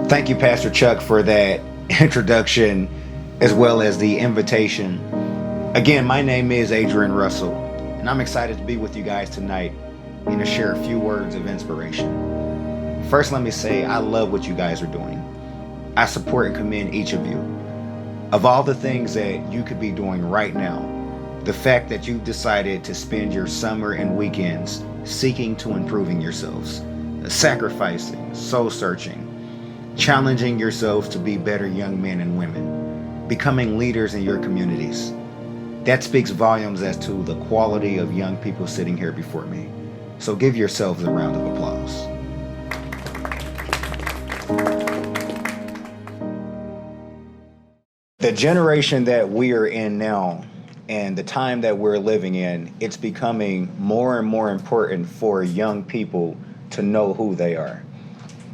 Thank you, Pastor Chuck, for that introduction as well as the invitation. Again, my name is Adrian Russell, and I'm excited to be with you guys tonight and to share a few words of inspiration. First, let me say I love what you guys are doing. I support and commend each of you. Of all the things that you could be doing right now, the fact that you've decided to spend your summer and weekends seeking to improving yourselves, sacrificing, soul searching, challenging yourselves to be better young men and women, becoming leaders in your communities. That speaks volumes as to the quality of young people sitting here before me. So give yourselves a round of applause. The generation that we are in now and the time that we're living in, it's becoming more and more important for young people to know who they are.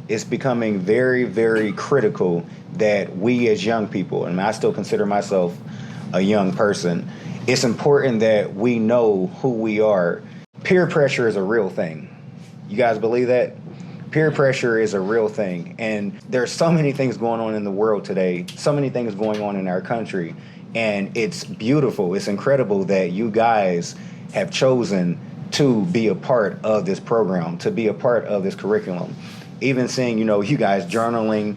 It's becoming very, very critical that we as young people, and I still consider myself a young person, it's important that we know who we are. Peer pressure is a real thing. You guys believe that? Peer pressure is a real thing. And there's so many things going on in the world today, so many things going on in our country. And it's beautiful, it's incredible that you guys have chosen to be a part of this program, to be a part of this curriculum. Even seeing, you guys journaling,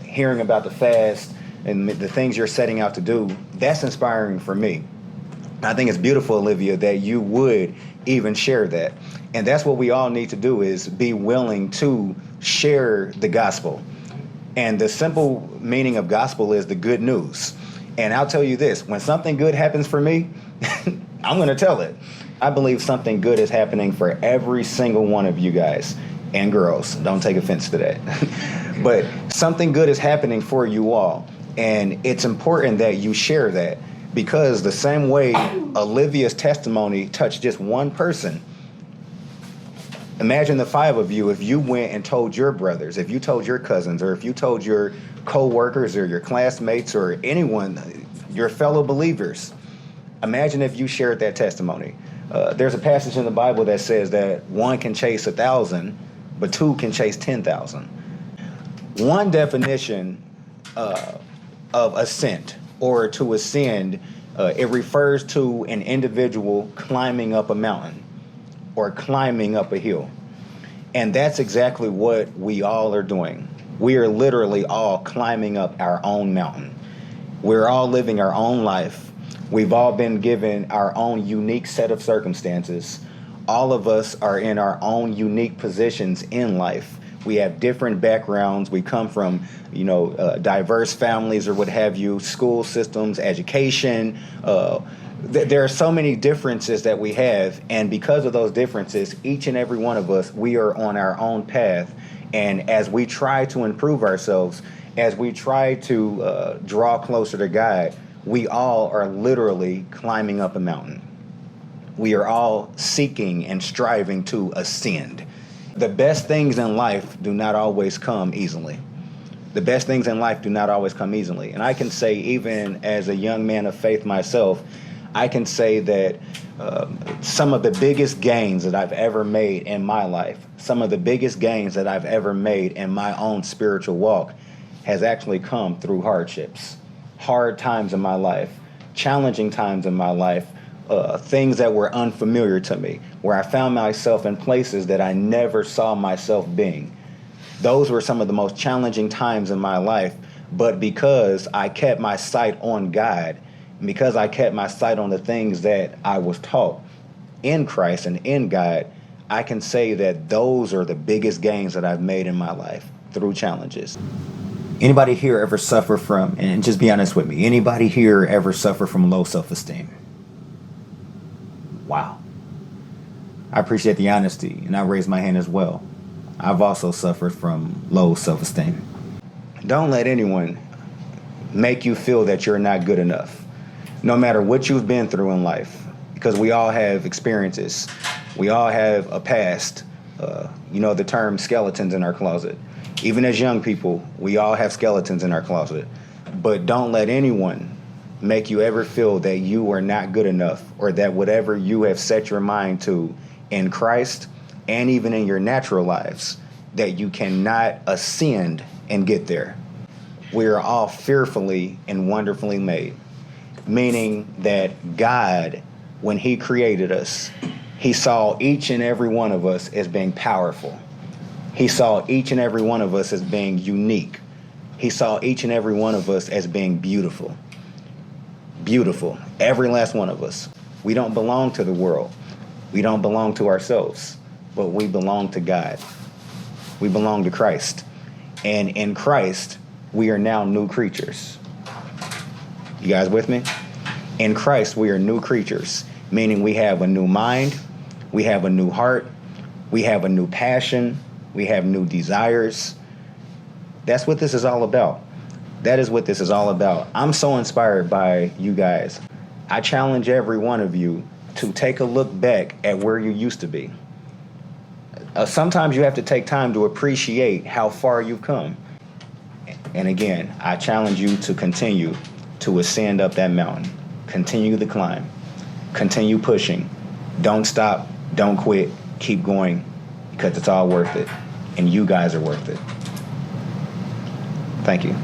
hearing about the fast and the things you're setting out to do, that's inspiring for me. I think it's beautiful, Olivia, that you would even share that. And that's what we all need to do, is be willing to share the gospel. And the simple meaning of gospel is the good news. And I'll tell you this, when something good happens for me, I'm going to tell it. I believe something good is happening for every single one of you guys and girls. Don't take offense to that. But something good is happening for you all. And it's important that you share that, because the same way Olivia's testimony touched just one person, imagine the five of you, if you went and told your brothers, if you told your cousins, or if you told your co-workers or your classmates or anyone, your fellow believers, imagine if you shared that testimony. There's a passage in the Bible that says that one can chase 1,000, but two can chase 10,000. One definition of ascent, or to ascend, it refers to an individual climbing up a mountain or climbing up a hill. And that's exactly what we all are doing. We are literally all climbing up our own mountain. We're all living our own life. We've all been given our own unique set of circumstances. All of us are in our own unique positions in life. We have different backgrounds. We come from, diverse families or what have you, school systems, education. There are so many differences that we have. And because of those differences, each and every one of us, we are on our own path. And as we try to improve ourselves, as we try to draw closer to God, we all are literally climbing up a mountain. We are all seeking and striving to ascend. The best things in life do not always come easily. The best things in life do not always come easily. And I can say, even as a young man of faith myself, I can say that some of the biggest gains that I've ever made in my life, some of the biggest gains that I've ever made in my own spiritual walk has actually come through hardships, hard times in my life, challenging times in my life, things that were unfamiliar to me, where I found myself in places that I never saw myself being. Those were some of the most challenging times in my life, but because I kept my sight on God, and because I kept my sight on the things that I was taught in Christ and in God, I can say that those are the biggest gains that I've made in my life through challenges. Anybody here ever suffer from, and just be honest with me, anybody here ever suffer from low self-esteem? Wow. I appreciate the honesty, and I raise my hand as well. I've also suffered from low self-esteem. Don't let anyone make you feel that you're not good enough, no matter what you've been through in life, because we all have experiences. We all have a past. The term skeletons in our closet. Even as young people, we all have skeletons in our closet. But don't let anyone make you ever feel that you are not good enough, or that whatever you have set your mind to in Christ and even in your natural lives, that you cannot ascend and get there. We are all fearfully and wonderfully made, meaning that God, when he created us, he saw each and every one of us as being powerful. He saw each and every one of us as being unique. He saw each and every one of us as being beautiful. Beautiful, every last one of us. We don't belong to the world. We don't belong to ourselves, but we belong to God. We belong to Christ. And in Christ, we are now new creatures. You guys with me? In Christ, we are new creatures, meaning we have a new mind, we have a new heart, we have a new passion, we have new desires. That's what this is all about. That is what this is all about. I'm so inspired by you guys. I challenge every one of you to take a look back at where you used to be. Sometimes you have to take time to appreciate how far you've come. And again, I challenge you to continue to ascend up that mountain. Continue the climb. Continue pushing. Don't stop. Don't quit. Keep going, because it's all worth it. And you guys are worth it. Thank you.